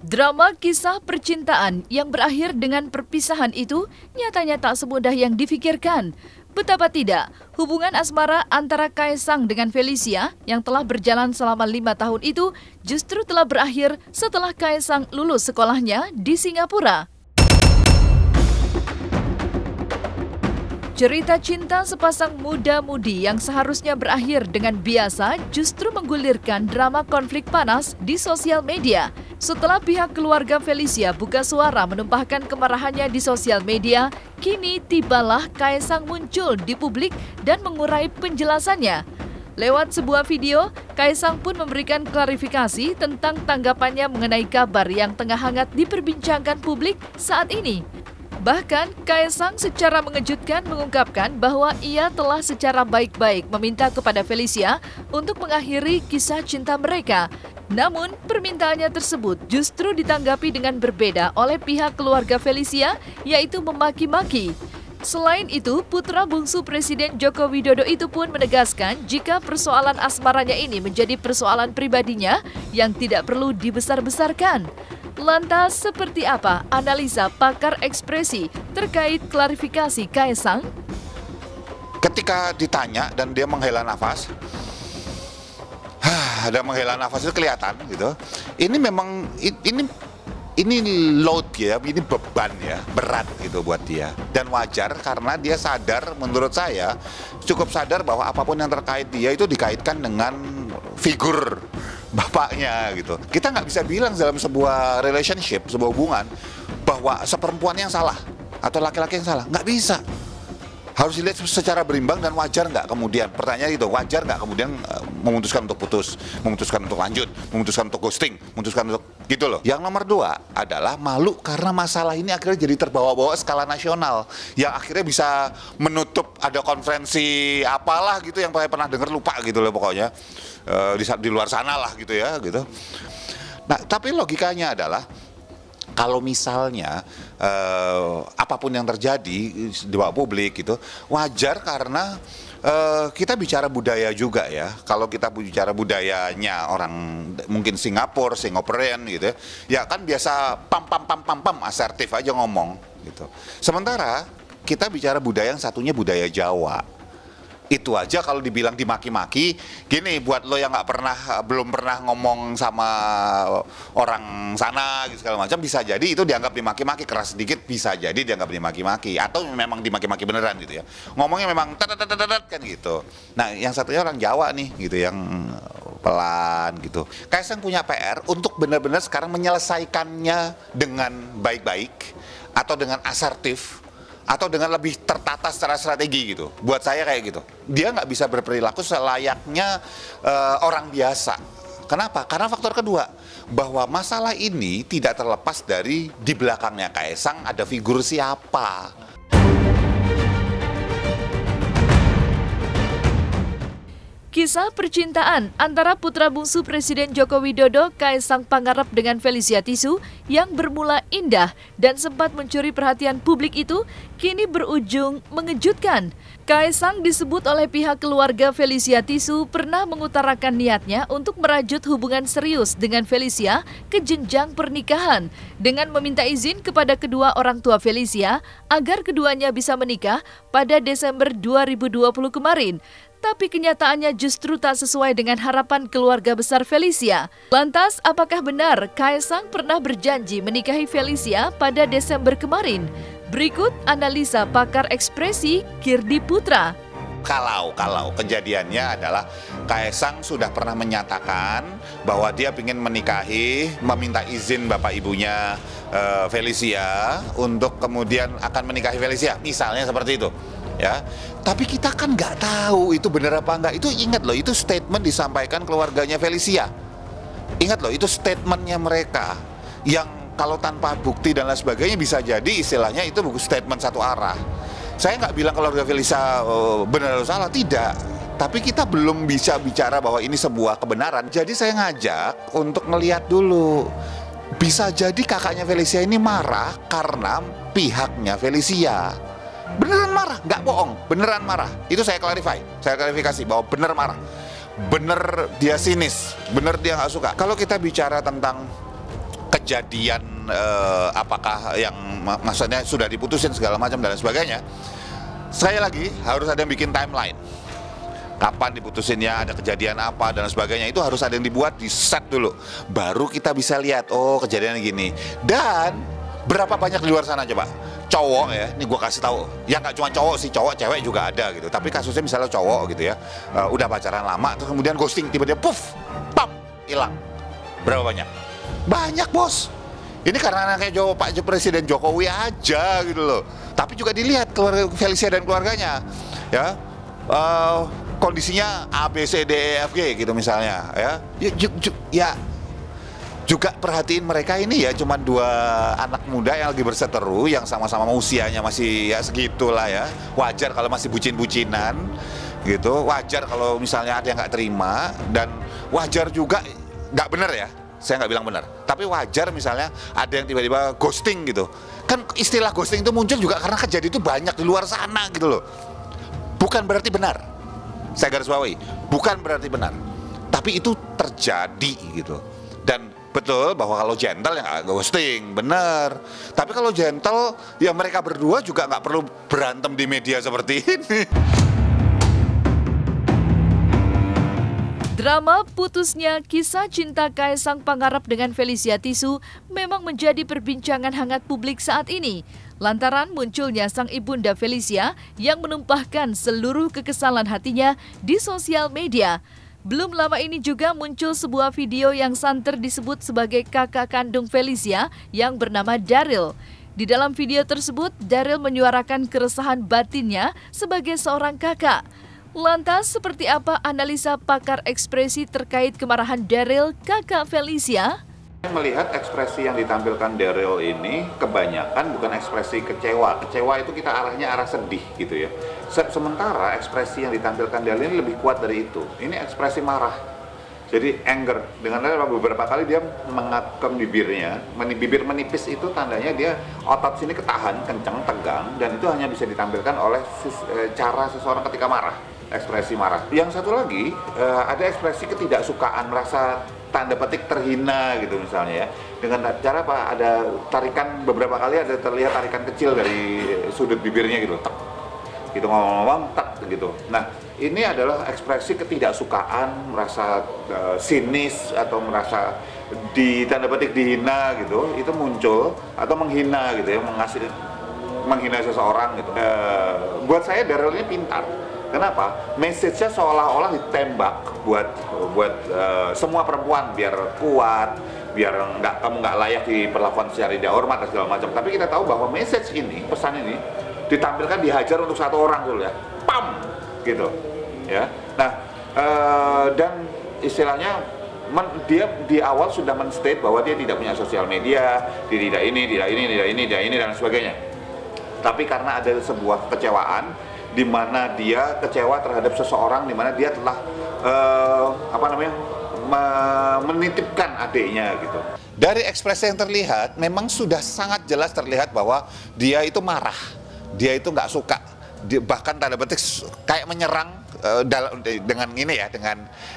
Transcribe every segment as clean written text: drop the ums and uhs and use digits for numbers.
Drama kisah percintaan yang berakhir dengan perpisahan itu nyatanya tak semudah yang difikirkan. Betapa tidak, hubungan asmara antara Kaesang dengan Felicia yang telah berjalan selama 5 tahun itu justru telah berakhir setelah Kaesang lulus sekolahnya di Singapura. Cerita cinta sepasang muda-mudi yang seharusnya berakhir dengan biasa justru menggulirkan drama konflik panas di sosial media. Setelah pihak keluarga Felicia buka suara menumpahkan kemarahannya di sosial media, kini tibalah Kaesang muncul di publik dan mengurai penjelasannya. Lewat sebuah video, Kaesang pun memberikan klarifikasi tentang tanggapannya mengenai kabar yang tengah hangat diperbincangkan publik saat ini. Bahkan, Kaesang secara mengejutkan mengungkapkan bahwa ia telah secara baik-baik meminta kepada Felicia untuk mengakhiri kisah cinta mereka. Namun, permintaannya tersebut justru ditanggapi dengan berbeda oleh pihak keluarga Felicia, yaitu memaki-maki. Selain itu, putra bungsu Presiden Joko Widodo itu pun menegaskan jika persoalan asmaranya ini menjadi persoalan pribadinya yang tidak perlu dibesar-besarkan. Lantas, seperti apa analisa pakar ekspresi terkait klarifikasi Kaesang? Ketika ditanya dan dia menghela nafas, ada menghela nafas itu kelihatan gitu. Ini memang ini load ya, ini beban ya, berat gitu buat dia. Dan wajar karena dia sadar, menurut saya cukup sadar bahwa apapun yang terkait dia itu dikaitkan dengan figur bapaknya gitu. Kita nggak bisa bilang dalam sebuah relationship, sebuah hubungan bahwa seperempuan yang salah atau laki-laki yang salah, nggak bisa. Harus dilihat secara berimbang dan wajar nggak kemudian, pertanyaan itu, wajar nggak kemudian memutuskan untuk putus, memutuskan untuk lanjut, memutuskan untuk ghosting, memutuskan untuk gitu loh. Yang nomor 2 adalah malu karena masalah ini akhirnya jadi terbawa-bawa skala nasional, yang akhirnya bisa menutup ada konferensi apalah gitu yang saya pernah dengar, lupa gitu loh pokoknya, di luar sana lah gitu ya gitu. Nah, tapi logikanya adalah kalau misalnya apapun yang terjadi di bawah publik gitu, wajar karena kita bicara budaya juga ya. Kalau kita bicara budayanya orang mungkin Singaporean gitu ya kan biasa pam asertif aja ngomong gitu. Sementara kita bicara budaya yang satunya budaya Jawa. Itu aja kalau dibilang dimaki-maki, gini buat lo yang belum pernah ngomong sama orang sana gitu segala macam, bisa jadi itu dianggap dimaki-maki, keras sedikit bisa jadi dianggap dimaki-maki atau memang dimaki-maki beneran gitu ya. Ngomongnya memang kan gitu. Nah, yang satunya orang Jawa nih gitu yang pelan gitu. Kaesang punya PR untuk benar-benar sekarang menyelesaikannya dengan baik-baik atau dengan asertif atau dengan lebih tertata secara strategi gitu. Buat saya kayak gitu. Dia nggak bisa berperilaku selayaknya orang biasa. Kenapa? Karena faktor kedua, bahwa masalah ini tidak terlepas dari di belakangnya Kaesang ada figur siapa. Kisah percintaan antara putra bungsu Presiden Joko Widodo, Kaesang Pangarep dengan Felicia Tisu yang bermula indah dan sempat mencuri perhatian publik itu kini berujung mengejutkan. Kaesang disebut oleh pihak keluarga Felicia Tisu pernah mengutarakan niatnya untuk merajut hubungan serius dengan Felicia ke jenjang pernikahan dengan meminta izin kepada kedua orang tua Felicia agar keduanya bisa menikah pada Desember 2020 kemarin. Tapi kenyataannya justru tak sesuai dengan harapan keluarga besar Felicia. Lantas, apakah benar Kaesang pernah berjanji menikahi Felicia pada Desember kemarin? Berikut analisa pakar ekspresi Kirdi Putra. Kalau kejadiannya adalah Kaesang sudah pernah menyatakan bahwa dia ingin menikahi, meminta izin bapak ibunya Felicia untuk kemudian akan menikahi Felicia, misalnya seperti itu. Ya, tapi kita kan nggak tahu itu benar apa enggak. Itu ingat loh, itu statement disampaikan keluarganya Felicia. Ingat loh, itu statementnya mereka yang kalau tanpa bukti dan lain sebagainya bisa jadi istilahnya itu buku statement satu arah. Saya nggak bilang keluarga Felicia benar atau salah, tidak. Tapi kita belum bisa bicara bahwa ini sebuah kebenaran. Jadi saya ngajak untuk ngelihat dulu. Bisa jadi kakaknya Felicia ini marah karena pihaknya Felicia. Beneran marah, nggak bohong, beneran marah. Itu saya klarifikasi bahwa bener marah, bener dia sinis, bener dia nggak suka. Kalau kita bicara tentang kejadian apakah yang maksudnya sudah diputusin segala macam dan sebagainya. Sekali lagi harus ada yang bikin timeline. Kapan diputusinnya, ada kejadian apa dan sebagainya, itu harus ada yang dibuat, di set dulu. Baru kita bisa lihat, oh kejadiannya gini. Dan berapa banyak di luar sana coba cowok ya, ini gue kasih tahu, ya nggak cuma cowok sih, cowok cewek juga ada gitu. Tapi kasusnya misalnya cowok gitu ya, udah pacaran lama terus kemudian ghosting, tiba-tiba puff, pam, hilang. Berapa banyak? Banyak bos. Ini karena anaknya Pak Presiden Jokowi aja gitu loh. Tapi juga dilihat keluarga Felicia dan keluarganya, ya. Kondisinya A, B, C, D, E, F, G gitu misalnya ya juga perhatiin mereka ini ya cuma dua anak muda yang lagi berseteru, yang sama-sama usianya masih ya segitulah ya. Wajar kalau masih bucin-bucinan gitu, wajar kalau misalnya ada yang nggak terima, dan wajar juga nggak benar ya, saya nggak bilang benar, tapi wajar misalnya ada yang tiba-tiba ghosting gitu. Kan istilah ghosting itu muncul juga karena kejadian itu banyak di luar sana gitu loh. Bukan berarti benar. Saya garis bawahi, bukan berarti benar, tapi itu terjadi gitu. Dan betul bahwa kalau gentle ya nggak ghosting, benar. Tapi kalau gentle ya mereka berdua juga nggak perlu berantem di media seperti ini. Drama putusnya kisah cinta Kaesang Pangarep dengan Felicia Tisu memang menjadi perbincangan hangat publik saat ini. Lantaran munculnya sang ibunda Felicia yang menumpahkan seluruh kekesalan hatinya di sosial media. Belum lama ini juga muncul sebuah video yang santer disebut sebagai kakak kandung Felicia yang bernama Daryl. Di dalam video tersebut, Daryl menyuarakan keresahan batinnya sebagai seorang kakak. Lantas, seperti apa analisa pakar ekspresi terkait kemarahan Daryl, kakak Felicia? Melihat ekspresi yang ditampilkan Daryl ini kebanyakan bukan ekspresi kecewa. Kecewa itu kita arahnya arah sedih gitu ya. Sementara ekspresi yang ditampilkan Daryl ini lebih kuat dari itu. Ini ekspresi marah. Jadi anger. Dengan beberapa kali dia mengakam bibirnya. Bibir menipis itu tandanya dia otot sini ketahan, kencang, tegang, dan itu hanya bisa ditampilkan oleh cara seseorang ketika marah. Ekspresi marah. Yang satu lagi ada ekspresi ketidaksukaan, merasa tanda petik terhina gitu misalnya ya, dengan cara apa, ada tarikan, beberapa kali ada terlihat tarikan kecil dari sudut bibirnya gitu, tek gitu, ngomong-ngomong tek gitu. Nah ini adalah ekspresi ketidaksukaan, merasa sinis atau merasa di tanda petik dihina gitu, itu muncul, atau menghina gitu ya, menghina seseorang gitu. Buat saya Daryl ini pintar. Kenapa? Message-nya seolah-olah ditembak buat semua perempuan, biar kuat, biar kamu nggak layak diperlakukan secara tidak hormat dan segala macam. Tapi kita tahu bahwa message ini, pesan ini ditampilkan dihajar untuk satu orang dulu ya, pam, gitu, ya. Nah, dan istilahnya dia di awal sudah men-state bahwa dia tidak punya sosial media, dia tidak ini dan sebagainya. Tapi karena ada sebuah kekecewaan, di mana dia kecewa terhadap seseorang, di mana dia telah menitipkan adiknya gitu. Dari ekspresi yang terlihat, memang sudah sangat jelas terlihat bahwa dia itu marah, dia itu nggak suka, bahkan tanda petik kayak menyerang dengan ini ya,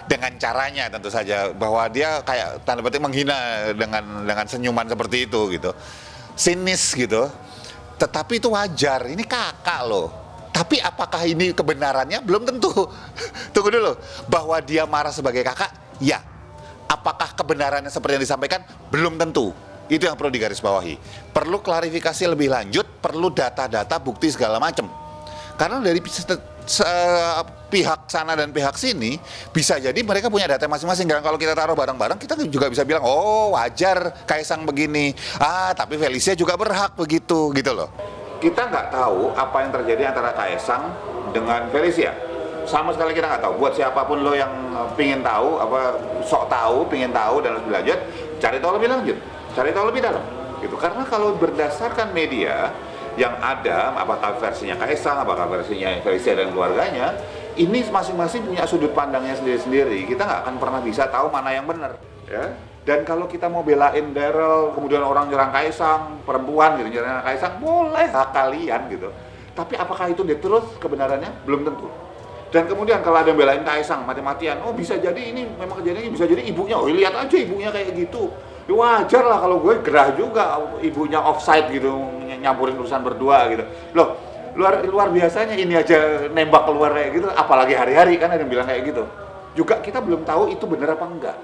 dengan caranya tentu saja, bahwa dia kayak tanda petik menghina dengan senyuman seperti itu gitu, sinis gitu. Tetapi itu wajar, ini kakak loh. Tapi apakah ini kebenarannya? Belum tentu. Tunggu dulu. Bahwa dia marah sebagai kakak, ya. Apakah kebenarannya seperti yang disampaikan? Belum tentu. Itu yang perlu digarisbawahi. Perlu klarifikasi lebih lanjut, perlu data-data, bukti segala macam. Karena dari pihak sana dan pihak sini, bisa jadi mereka punya data masing-masing. Dan kalau kita taruh bareng-bareng, kita juga bisa bilang, oh wajar Kaesang begini. Tapi Felicia juga berhak begitu, gitu loh. Kita nggak tahu apa yang terjadi antara Kaesang dengan Felicia. Sama sekali kita nggak tahu. Buat siapapun lo yang pingin tahu, pingin tahu dan lebih lanjut, cari tahu lebih lanjut, cari tahu lebih dalam. Gitu. Karena kalau berdasarkan media yang ada, apakah versinya Kaesang, apakah versinya Felicia dan keluarganya, ini masing-masing punya sudut pandangnya sendiri-sendiri. Kita nggak akan pernah bisa tahu mana yang benar. Ya. Dan kalau kita mau belain Daryl, kemudian orang nyerang Kaesang, perempuan gitu, nyerang Kaesang, boleh, hak kalian gitu. Tapi apakah itu terus kebenarannya? Belum tentu. Dan kemudian kalau ada yang belain Kaesang mati-matian, oh bisa jadi ini memang kejadiannya, bisa jadi ibunya, oh lihat aja ibunya kayak gitu. Ya wajar lah kalau gue gerah juga ibunya offside gitu, nyampurin urusan berdua gitu. Loh, luar biasanya ini aja nembak keluar kayak gitu, apalagi hari-hari kan ada yang bilang kayak gitu. Juga kita belum tahu itu bener apa enggak.